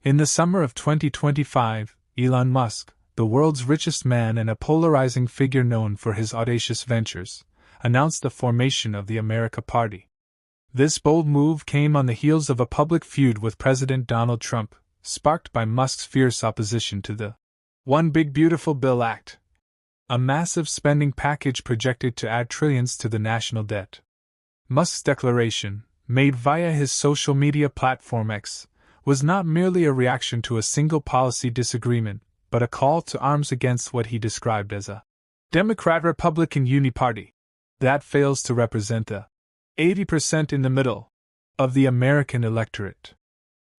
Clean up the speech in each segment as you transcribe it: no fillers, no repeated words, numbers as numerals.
In the summer of 2025, Elon Musk, the world's richest man and a polarizing figure known for his audacious ventures, announced the formation of the America Party. This bold move came on the heels of a public feud with President Donald Trump, sparked by Musk's fierce opposition to the One Big Beautiful Bill Act, a massive spending package projected to add trillions to the national debt. Musk's declaration, made via his social media platform X, was not merely a reaction to a single policy disagreement, but a call to arms against what he described as a Democrat-Republican uniparty that fails to represent the 80% in the middle of the American electorate.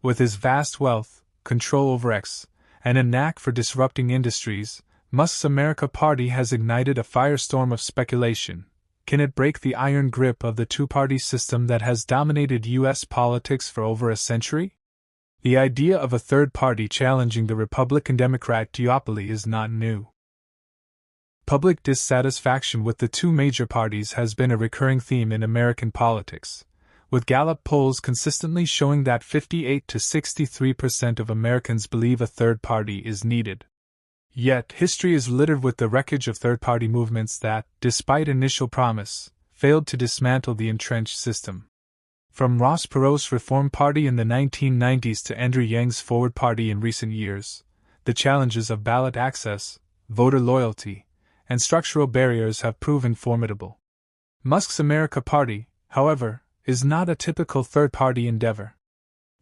With his vast wealth, control over X, and a knack for disrupting industries, Musk's America Party has ignited a firestorm of speculation. Can it break the iron grip of the two-party system that has dominated U.S. politics for over a century? The idea of a third party challenging the Republican-Democrat duopoly is not new. Public dissatisfaction with the two major parties has been a recurring theme in American politics, with Gallup polls consistently showing that 58 to 63% of Americans believe a third party is needed. Yet, history is littered with the wreckage of third-party movements that, despite initial promise, failed to dismantle the entrenched system. From Ross Perot's Reform Party in the 1990s to Andrew Yang's Forward Party in recent years, the challenges of ballot access, voter loyalty, and structural barriers have proven formidable. Musk's America Party, however, is not a typical third-party endeavor.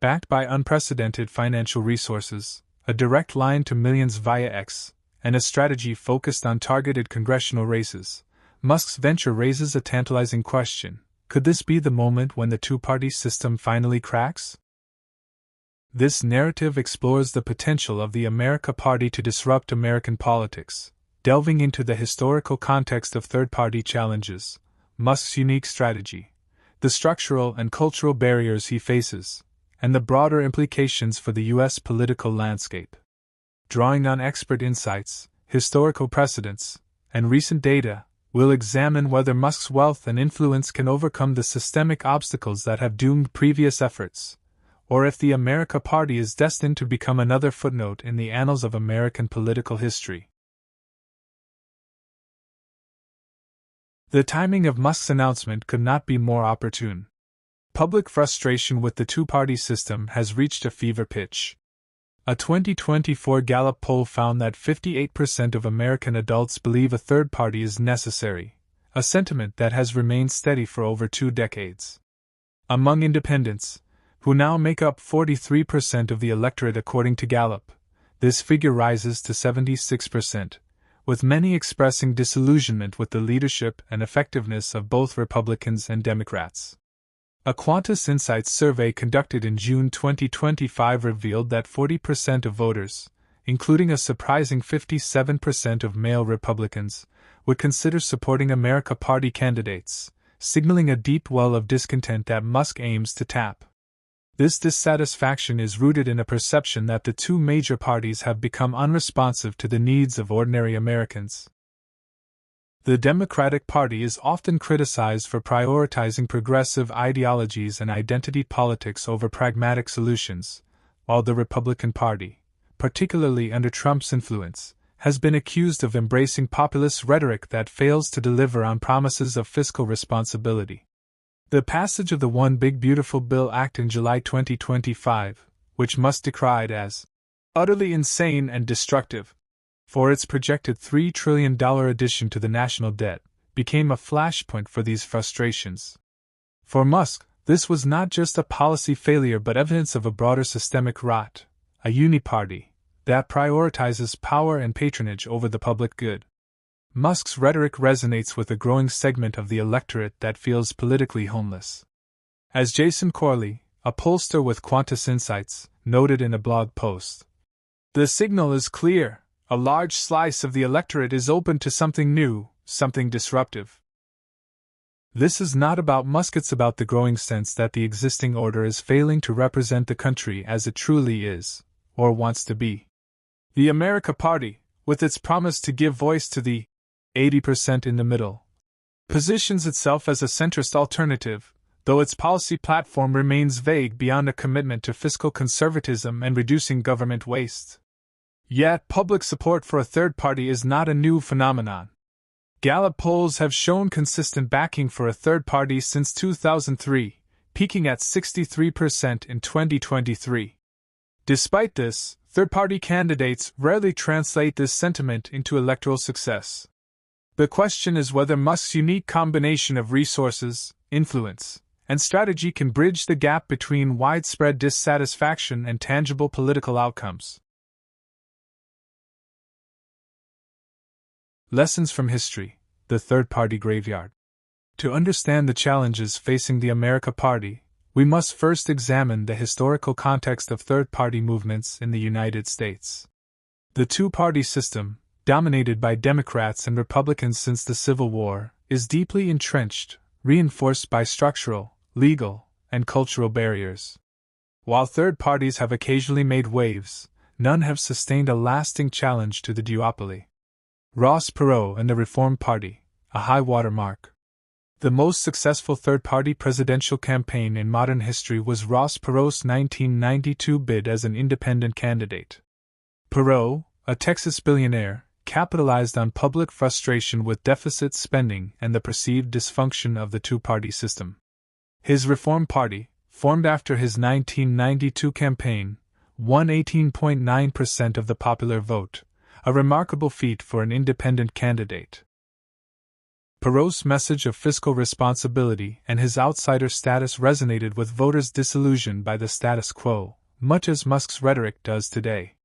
Backed by unprecedented financial resources, a direct line to millions via X, and a strategy focused on targeted congressional races, Musk's venture raises a tantalizing question. Could this be the moment when the two-party system finally cracks? This narrative explores the potential of the America Party to disrupt American politics, delving into the historical context of third-party challenges, Musk's unique strategy, the structural and cultural barriers he faces, and the broader implications for the U.S. political landscape. Drawing on expert insights, historical precedents, and recent data, we'll examine whether Musk's wealth and influence can overcome the systemic obstacles that have doomed previous efforts, or if the America Party is destined to become another footnote in the annals of American political history. The timing of Musk's announcement could not be more opportune. Public frustration with the two-party system has reached a fever pitch. A 2024 Gallup poll found that 58% of American adults believe a third party is necessary, a sentiment that has remained steady for over 2 decades. Among independents, who now make up 43% of the electorate according to Gallup, this figure rises to 76%, with many expressing disillusionment with the leadership and effectiveness of both Republicans and Democrats. A Qantas Insights survey conducted in June 2025 revealed that 40% of voters, including a surprising 57% of male Republicans, would consider supporting America Party candidates, signaling a deep well of discontent that Musk aims to tap. This dissatisfaction is rooted in a perception that the two major parties have become unresponsive to the needs of ordinary Americans. The Democratic Party is often criticized for prioritizing progressive ideologies and identity politics over pragmatic solutions, while the Republican Party, particularly under Trump's influence, has been accused of embracing populist rhetoric that fails to deliver on promises of fiscal responsibility. The passage of the One Big Beautiful Bill Act in July 2025, which Musk decried as utterly insane and destructive, for its projected $3 trillion addition to the national debt, became a flashpoint for these frustrations. For Musk, this was not just a policy failure but evidence of a broader systemic rot, a uniparty that prioritizes power and patronage over the public good. Musk's rhetoric resonates with a growing segment of the electorate that feels politically homeless. As Jason Corley, a pollster with Qantas Insights, noted in a blog post, "The signal is clear. A large slice of the electorate is open to something new, something disruptive." This is not about Musk, it's about the growing sense that the existing order is failing to represent the country as it truly is, or wants to be. The America Party, with its promise to give voice to the 80% in the middle, positions itself as a centrist alternative, though its policy platform remains vague beyond a commitment to fiscal conservatism and reducing government waste. Yet, public support for a third party is not a new phenomenon. Gallup polls have shown consistent backing for a third party since 2003, peaking at 63% in 2023. Despite this, third-party candidates rarely translate this sentiment into electoral success. The question is whether Musk's unique combination of resources, influence, and strategy can bridge the gap between widespread dissatisfaction and tangible political outcomes. Lessons from history: the third-party graveyard. To understand the challenges facing the America Party, we must first examine the historical context of third-party movements in the United States. The two-party system, dominated by Democrats and Republicans since the Civil War, is deeply entrenched, reinforced by structural, legal, and cultural barriers. While third parties have occasionally made waves, none have sustained a lasting challenge to the duopoly. Ross Perot and the Reform Party, a high-water mark. The most successful third-party presidential campaign in modern history was Ross Perot's 1992 bid as an independent candidate. Perot, a Texas billionaire, capitalized on public frustration with deficit spending and the perceived dysfunction of the two-party system. His Reform Party, formed after his 1992 campaign, won 18.9% of the popular vote, a remarkable feat for an independent candidate. Perot's message of fiscal responsibility and his outsider status resonated with voters disillusioned by the status quo, much as Musk's rhetoric does today.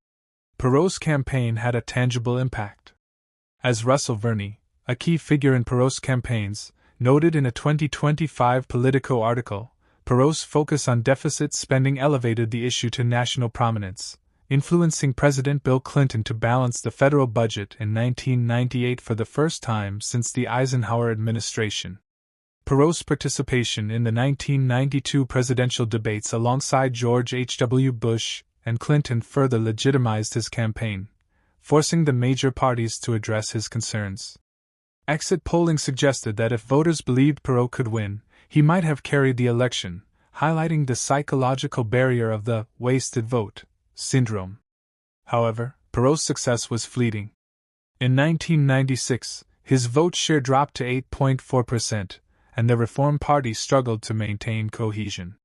Perot's campaign had a tangible impact. As Russell Verney, a key figure in Perot's campaigns, noted in a 2025 Politico article, Perot's focus on deficit spending elevated the issue to national prominence, influencing President Bill Clinton to balance the federal budget in 1998 for the first time since the Eisenhower administration. Perot's participation in the 1992 presidential debates alongside George H.W. Bush and Clinton further legitimized his campaign, forcing the major parties to address his concerns. Exit polling suggested that if voters believed Perot could win, he might have carried the election, highlighting the psychological barrier of the wasted vote syndrome. However, Perot's success was fleeting. In 1996, his vote share dropped to 8.4%, and the Reform Party struggled to maintain cohesion.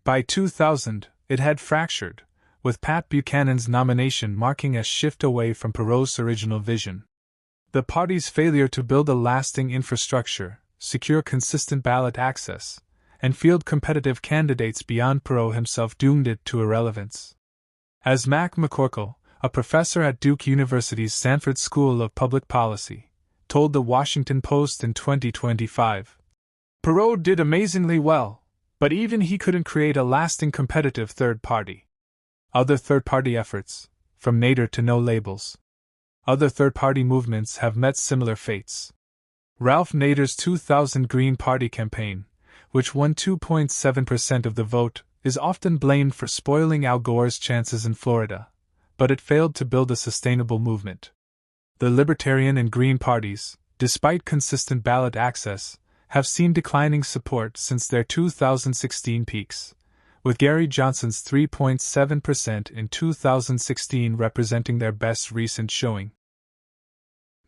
By 2000, it had fractured, with Pat Buchanan's nomination marking a shift away from Perot's original vision. The party's failure to build a lasting infrastructure, secure consistent ballot access, and field competitive candidates beyond Perot himself doomed it to irrelevance. As Mac McCorkle, a professor at Duke University's Sanford School of Public Policy, told The Washington Post in 2025, Perot did amazingly well, but even he couldn't create a lasting competitive third party. Other third-party efforts, from Nader to No Labels. Other third-party movements have met similar fates. Ralph Nader's 2000 Green Party campaign, which won 2.7% of the vote, is often blamed for spoiling Al Gore's chances in Florida, but it failed to build a sustainable movement. The Libertarian and Green parties, despite consistent ballot access, have seen declining support since their 2016 peaks, with Gary Johnson's 3.7% in 2016 representing their best recent showing.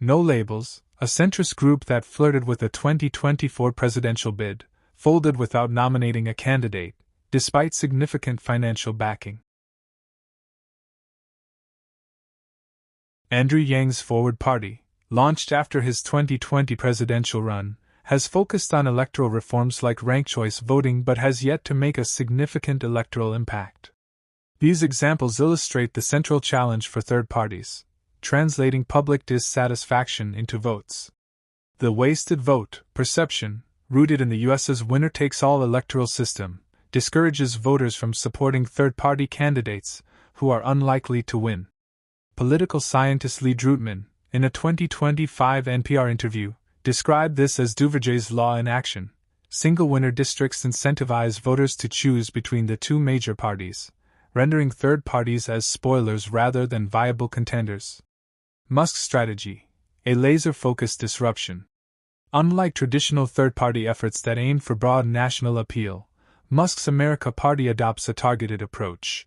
No Labels, a centrist group that flirted with the 2024 presidential bid, folded without nominating a candidate, despite significant financial backing. Andrew Yang's Forward Party, launched after his 2020 presidential run, has focused on electoral reforms like ranked choice voting but has yet to make a significant electoral impact. These examples illustrate the central challenge for third parties, translating public dissatisfaction into votes. The wasted vote perception, rooted in the U.S.'s winner-takes-all electoral system, discourages voters from supporting third-party candidates who are unlikely to win. Political scientist Lee Drutman, in a 2025 NPR interview, described this as Duverger's law in action. Single-winner districts incentivize voters to choose between the two major parties, rendering third parties as spoilers rather than viable contenders. Musk's strategy: a laser-focused disruption. Unlike traditional third-party efforts that aim for broad national appeal, Musk's America Party adopts a targeted approach.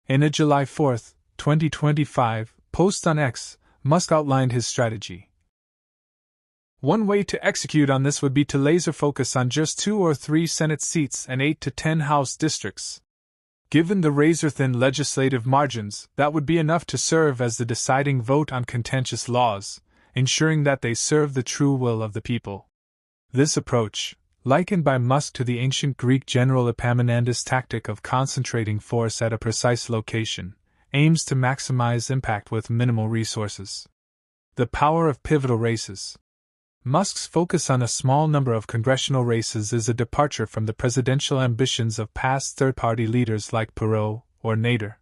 In a July 4, 2025, post on X, Musk outlined his strategy. One way to execute on this would be to laser focus on just 2 or 3 Senate seats and 8 to 10 House districts. Given the razor-thin legislative margins, that would be enough to serve as the deciding vote on contentious laws, ensuring that they serve the true will of the people. This approach, likened by Musk to the ancient Greek general Epaminondas' tactic of concentrating force at a precise location, aims to maximize impact with minimal resources. The power of pivotal races. Musk's focus on a small number of congressional races is a departure from the presidential ambitions of past third-party leaders like Perot or Nader.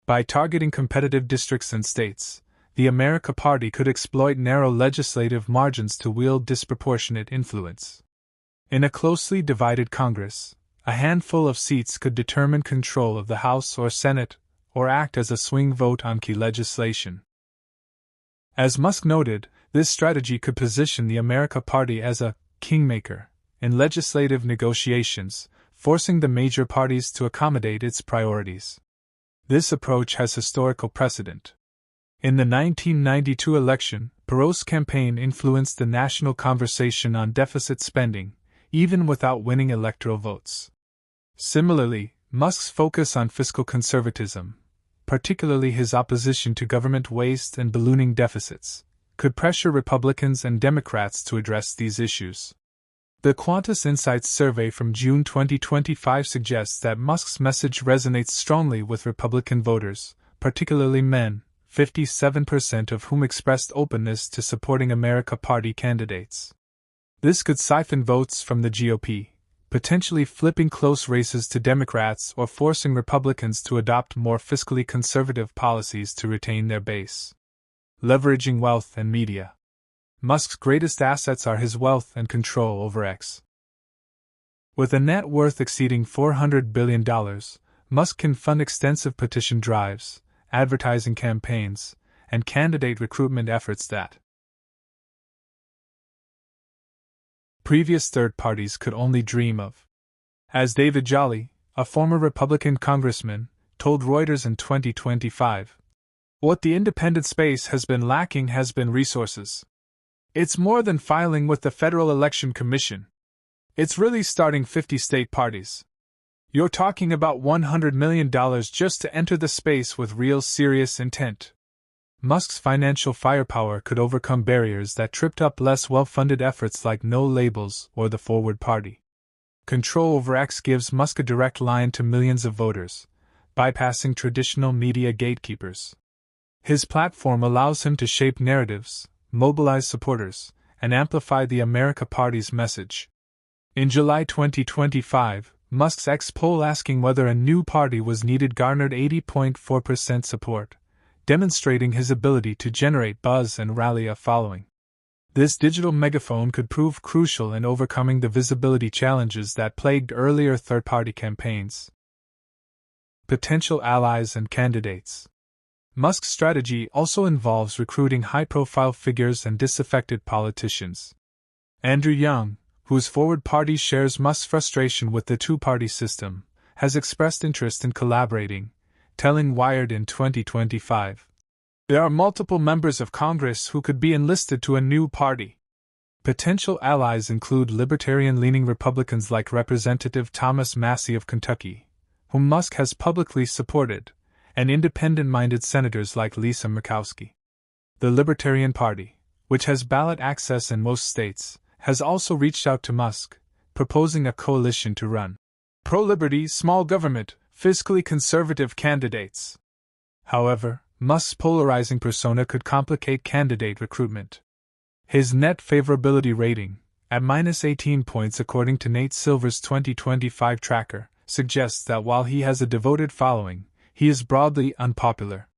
By targeting competitive districts and states, the America Party could exploit narrow legislative margins to wield disproportionate influence. In a closely divided Congress, a handful of seats could determine control of the House or Senate, or act as a swing vote on key legislation. As Musk noted, this strategy could position the America Party as a kingmaker in legislative negotiations, forcing the major parties to accommodate its priorities. This approach has historical precedent. In the 1992 election, Perot's campaign influenced the national conversation on deficit spending, even without winning electoral votes. Similarly, Musk's focus on fiscal conservatism, particularly his opposition to government waste and ballooning deficits, could pressure Republicans and Democrats to address these issues. The Qantas Insights survey from June 2025 suggests that Musk's message resonates strongly with Republican voters, particularly men, 57% of whom expressed openness to supporting America Party candidates. This could siphon votes from the GOP, potentially flipping close races to Democrats or forcing Republicans to adopt more fiscally conservative policies to retain their base. Leveraging wealth and media. Musk's greatest assets are his wealth and control over X. With a net worth exceeding $400 billion, Musk can fund extensive petition drives, advertising campaigns, and candidate recruitment efforts that previous third parties could only dream of. As David Jolly, a former Republican congressman, told Reuters in 2025, "What the independent space has been lacking has been resources. It's more than filing with the Federal Election Commission. It's really starting 50 state parties. You're talking about $100 million just to enter the space with real serious intent." Musk's financial firepower could overcome barriers that tripped up less well-funded efforts like No Labels or the Forward Party. Control over X gives Musk a direct line to millions of voters, bypassing traditional media gatekeepers. His platform allows him to shape narratives, mobilize supporters, and amplify the America Party's message. In July 2025, Musk's X poll asking whether a new party was needed garnered 80.4% support, demonstrating his ability to generate buzz and rally a following. This digital megaphone could prove crucial in overcoming the visibility challenges that plagued earlier third-party campaigns. Potential allies and candidates. Musk's strategy also involves recruiting high-profile figures and disaffected politicians. Andrew Young, whose Forward Party shares Musk's frustration with the two-party system, has expressed interest in collaborating, telling Wired in 2025. "There are multiple members of Congress who could be enlisted to a new party." Potential allies include libertarian-leaning Republicans like Representative Thomas Massie of Kentucky, whom Musk has publicly supported, and independent-minded senators like Lisa Murkowski. The Libertarian Party, which has ballot access in most states, has also reached out to Musk, proposing a coalition to run pro-liberty, small government, fiscally conservative candidates. However, Musk's polarizing persona could complicate candidate recruitment. His net favorability rating, at -18 points according to Nate Silver's 2025 tracker, suggests that while he has a devoted following, he is broadly unpopular.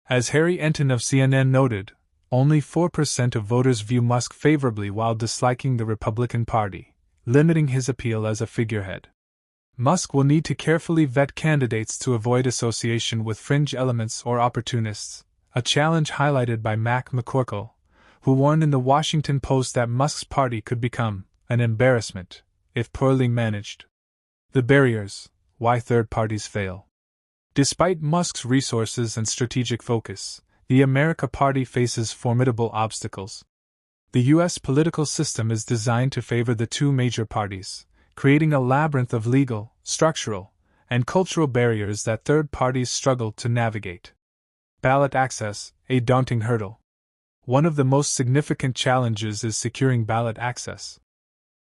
As Harry Enton of CNN noted, only 4% of voters view Musk favorably while disliking the Republican Party, limiting his appeal as a figurehead. Musk will need to carefully vet candidates to avoid association with fringe elements or opportunists, a challenge highlighted by Mac McCorkle, who warned in the Washington Post that Musk's party could become an embarrassment if poorly managed. The barriers: why third parties fail. Despite Musk's resources and strategic focus, the America Party faces formidable obstacles. The U.S. political system is designed to favor the two major parties, creating a labyrinth of legal, structural, and cultural barriers that third parties struggle to navigate. Ballot access, a daunting hurdle. One of the most significant challenges is securing ballot access.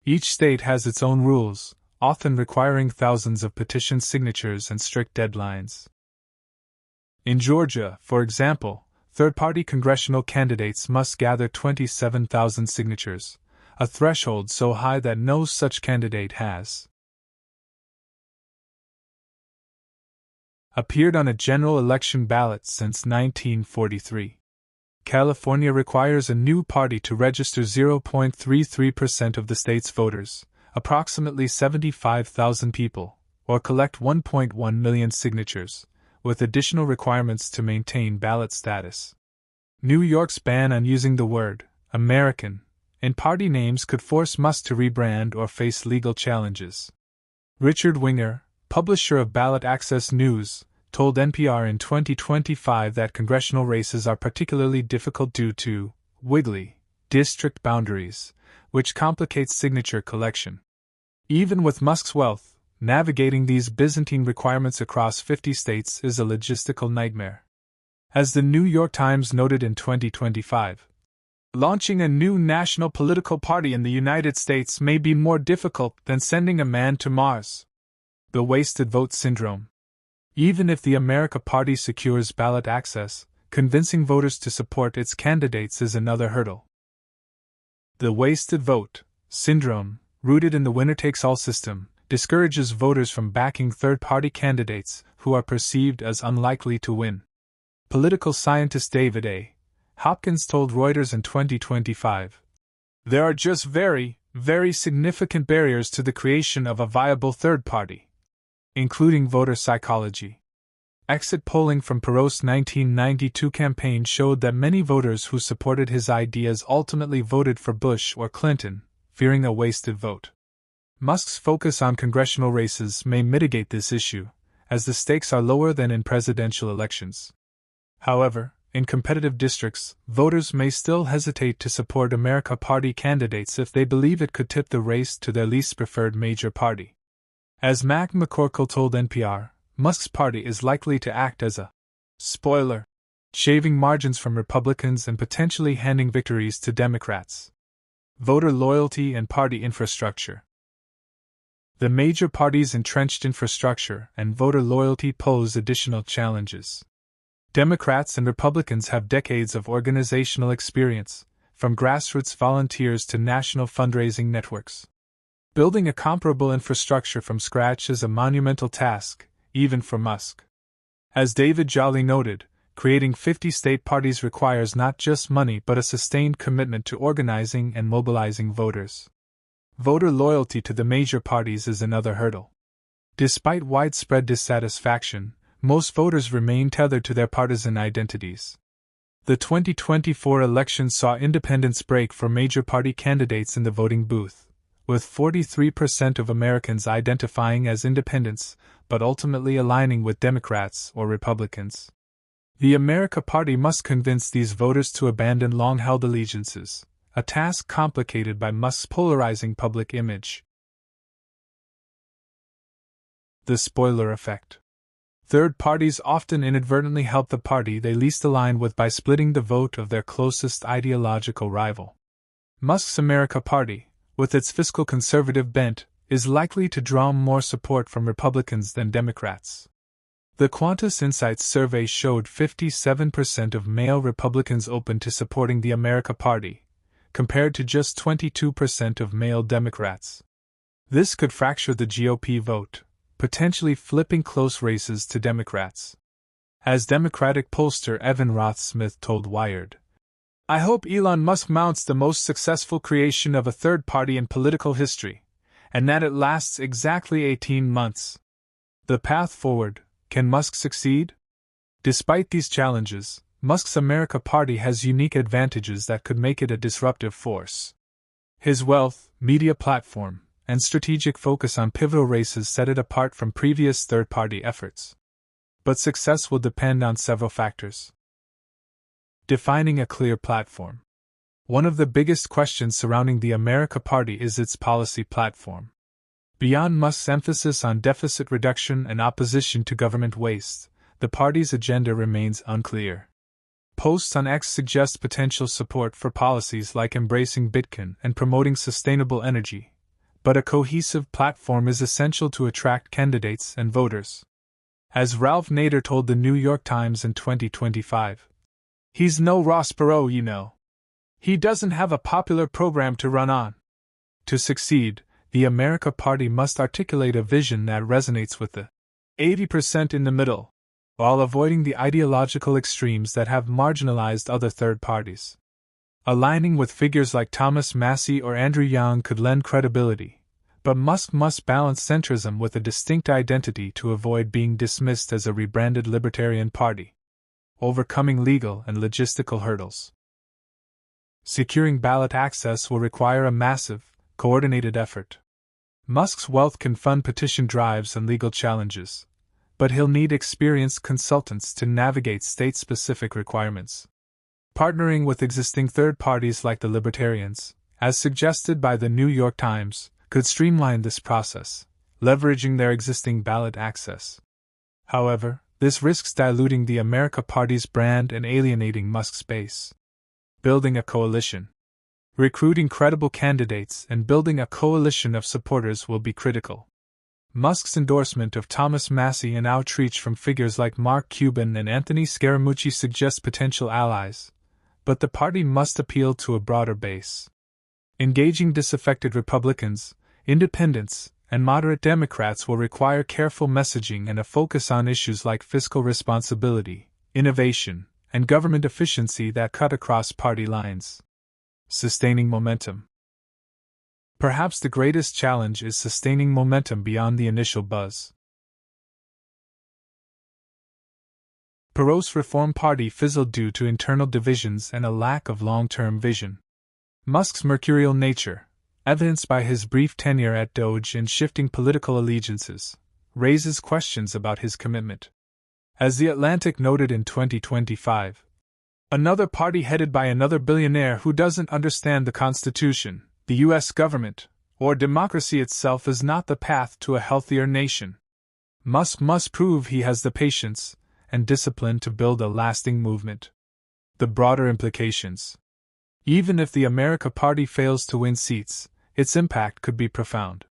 Each state has its own rules, often requiring thousands of petition signatures and strict deadlines. In Georgia, for example, third-party congressional candidates must gather 27,000 signatures, a threshold so high that no such candidate has appeared on a general election ballot since 1943. California requires a new party to register 0.33% of the state's voters, approximately 75,000 people, or collect 1.1 million signatures, with additional requirements to maintain ballot status. New York's ban on using the word American in party names could force Musk to rebrand or face legal challenges. Richard Winger, publisher of Ballot Access News, told NPR in 2025 that congressional races are particularly difficult due to wiggly district boundaries, which complicates signature collection. Even with Musk's wealth, navigating these Byzantine requirements across 50 states is a logistical nightmare. As the New York Times noted in 2025, launching a new national political party in the United States may be more difficult than sending a man to Mars. The wasted vote syndrome. Even if the America Party secures ballot access, convincing voters to support its candidates is another hurdle. The wasted vote syndrome, rooted in the winner-takes-all system, discourages voters from backing third-party candidates who are perceived as unlikely to win. Political scientist David A. Hopkins told Reuters in 2025, "There are just very, very significant barriers to the creation of a viable third party, including voter psychology." Exit polling from Perot's 1992 campaign showed that many voters who supported his ideas ultimately voted for Bush or Clinton, fearing a wasted vote. Musk's focus on congressional races may mitigate this issue, as the stakes are lower than in presidential elections. However, in competitive districts, voters may still hesitate to support America Party candidates if they believe it could tip the race to their least preferred major party. As Mac McCorkle told NPR, Musk's party is likely to act as a spoiler, shaving margins from Republicans and potentially handing victories to Democrats. Voter loyalty and party infrastructure. The major parties' entrenched infrastructure and voter loyalty pose additional challenges. Democrats and Republicans have decades of organizational experience, from grassroots volunteers to national fundraising networks. Building a comparable infrastructure from scratch is a monumental task, even for Musk. As David Jolly noted, creating 50 state parties requires not just money but a sustained commitment to organizing and mobilizing voters. Voter loyalty to the major parties is another hurdle. Despite widespread dissatisfaction, most voters remain tethered to their partisan identities. The 2024 election saw independents break for major party candidates in the voting booth, with 43% of Americans identifying as independents, but ultimately aligning with Democrats or Republicans. The America Party must convince these voters to abandon long-held allegiances, a task complicated by Musk's polarizing public image. The spoiler effect. Third parties often inadvertently help the party they least align with by splitting the vote of their closest ideological rival. Musk's America Party, with its fiscal conservative bent, is likely to draw more support from Republicans than Democrats. The Qantas Insights survey showed 57% of male Republicans open to supporting the America Party, compared to just 22% of male Democrats. This could fracture the GOP vote, potentially flipping close races to Democrats. As Democratic pollster Evan Roth-Smith told Wired, "I hope Elon Musk mounts the most successful creation of a third party in political history, and that it lasts exactly 18 months. The path forward, can Musk succeed?" Despite these challenges, Musk's America Party has unique advantages that could make it a disruptive force. His wealth, media platform, and strategic focus on pivotal races set it apart from previous third-party efforts. But success will depend on several factors. Defining a clear platform. One of the biggest questions surrounding the America Party is its policy platform. Beyond Musk's emphasis on deficit reduction and opposition to government waste, the party's agenda remains unclear. Posts on X suggest potential support for policies like embracing Bitcoin and promoting sustainable energy, but a cohesive platform is essential to attract candidates and voters. As Ralph Nader told the New York Times in 2025, "He's no Ross Perot, you know. He doesn't have a popular program to run on." To succeed, the America Party must articulate a vision that resonates with the 80% in the middle, while avoiding the ideological extremes that have marginalized other third parties. Aligning with figures like Thomas Massie or Andrew Yang could lend credibility, but Musk must balance centrism with a distinct identity to avoid being dismissed as a rebranded libertarian party. Overcoming legal and logistical hurdles. Securing ballot access will require a massive, coordinated effort. Musk's wealth can fund petition drives and legal challenges, but he'll need experienced consultants to navigate state-specific requirements. Partnering with existing third parties like the Libertarians, as suggested by the New York Times, could streamline this process, leveraging their existing ballot access. However, this risks diluting the America Party's brand and alienating Musk's base. Building a coalition. Recruiting credible candidates and building a coalition of supporters will be critical. Musk's endorsement of Thomas Massie and outreach from figures like Mark Cuban and Anthony Scaramucci suggest potential allies, but the party must appeal to a broader base. Engaging disaffected Republicans, independents, and moderate Democrats will require careful messaging and a focus on issues like fiscal responsibility, innovation, and government efficiency that cut across party lines. Sustaining momentum. Perhaps the greatest challenge is sustaining momentum beyond the initial buzz. Perot's Reform Party fizzled due to internal divisions and a lack of long-term vision. Musk's mercurial nature, evidenced by his brief tenure at Doge and shifting political allegiances, raises questions about his commitment. As The Atlantic noted in 2025, "Another party headed by another billionaire who doesn't understand the Constitution, the U.S. government, or democracy itself is not the path to a healthier nation." Musk must prove he has the patience and discipline to build a lasting movement. The broader implications. Even if the America Party fails to win seats, its impact could be profound.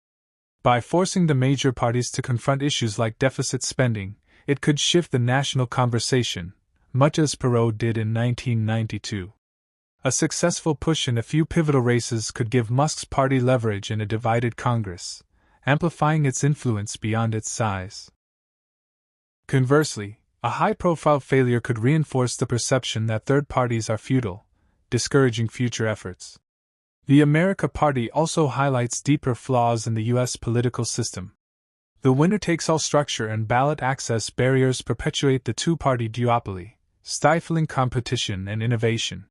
By forcing the major parties to confront issues like deficit spending, it could shift the national conversation, much as Perot did in 1992. A successful push in a few pivotal races could give Musk's party leverage in a divided Congress, amplifying its influence beyond its size. Conversely, a high-profile failure could reinforce the perception that third parties are futile, discouraging future efforts. The America Party also highlights deeper flaws in the U.S. political system. The winner-takes-all structure and ballot access barriers perpetuate the two-party duopoly, stifling competition and innovation.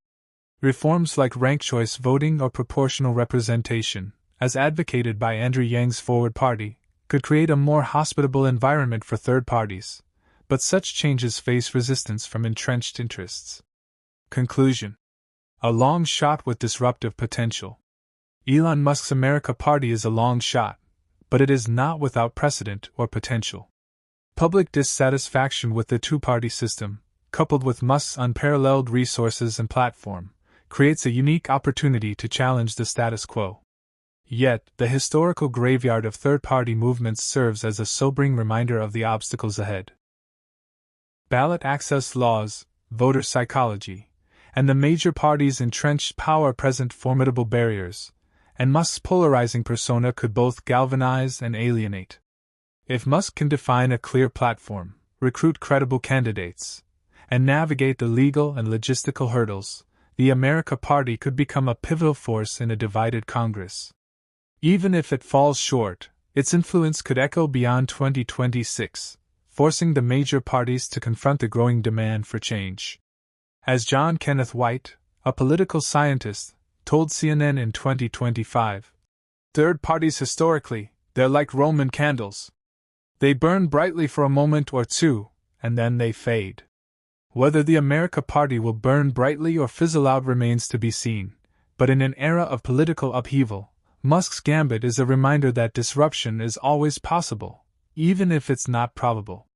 Reforms like ranked choice voting or proportional representation, as advocated by Andrew Yang's Forward Party, could create a more hospitable environment for third parties, but such changes face resistance from entrenched interests. Conclusion. A long shot with disruptive potential. Elon Musk's America Party is a long shot, but it is not without precedent or potential. Public dissatisfaction with the two-party system, coupled with Musk's unparalleled resources and platform, creates a unique opportunity to challenge the status quo. Yet, the historical graveyard of third-party movements serves as a sobering reminder of the obstacles ahead. Ballot access laws, voter psychology, and the major parties' entrenched power present formidable barriers, and Musk's polarizing persona could both galvanize and alienate. If Musk can define a clear platform, recruit credible candidates, and navigate the legal and logistical hurdles, the America Party could become a pivotal force in a divided Congress. Even if it falls short, its influence could echo beyond 2026, forcing the major parties to confront the growing demand for change. As John Kenneth White, a political scientist, told CNN in 2025, third parties historically, they're like Roman candles. They burn brightly for a moment or two, and then they fade. Whether the America Party will burn brightly or fizzle out remains to be seen, but in an era of political upheaval, Musk's gambit is a reminder that disruption is always possible, even if it's not probable.